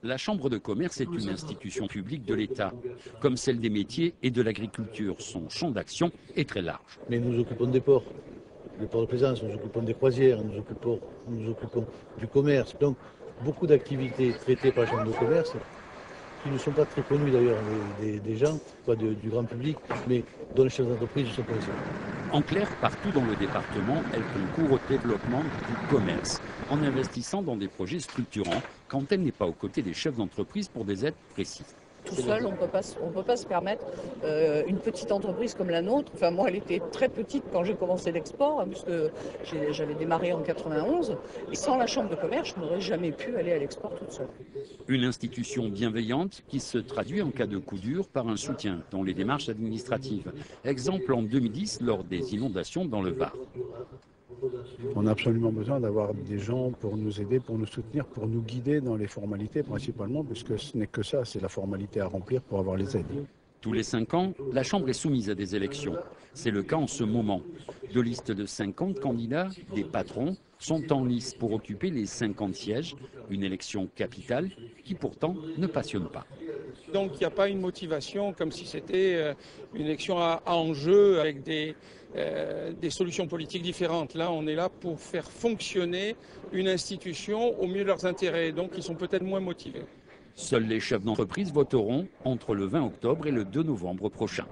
La Chambre de commerce est une institution publique de l'État, comme celle des métiers et de l'agriculture. Son champ d'action est très large. Mais nous nous occupons des ports, les ports de plaisance, nous nous occupons des croisières, nous nous occupons du commerce. Donc, beaucoup d'activités traitées par la Chambre de commerce, qui ne sont pas très connues d'ailleurs des gens, pas du grand public, mais dont les chefs d'entreprise sont connaissants. En clair, partout dans le département, elle concourt au développement du commerce, en investissant dans des projets structurants, quand elle n'est pas aux côtés des chefs d'entreprise pour des aides précises. Tout seul, on peut pas se permettre une petite entreprise comme la nôtre. Enfin, moi, elle était très petite quand j'ai commencé l'export, puisque j'avais démarré en 91. Et sans la Chambre de commerce, je n'aurais jamais pu aller à l'export toute seule. Une institution bienveillante qui se traduit en cas de coup dur par un soutien dans les démarches administratives. Exemple en 2010 lors des inondations dans le Var. On a absolument besoin d'avoir des gens pour nous aider, pour nous soutenir, pour nous guider dans les formalités principalement, puisque ce n'est que ça, c'est la formalité à remplir pour avoir les aides. Tous les 5 ans, la Chambre est soumise à des élections. C'est le cas en ce moment. Deux listes de 50 candidats, des patrons, sont en lice pour occuper les 50 sièges. Une élection capitale qui pourtant ne passionne pas. Donc il n'y a pas une motivation comme si c'était une élection à enjeu avec des solutions politiques différentes. Là, on est là pour faire fonctionner une institution au mieux de leurs intérêts. Donc ils sont peut-être moins motivés. Seuls les chefs d'entreprise voteront entre le 20 octobre et le 2 novembre prochain.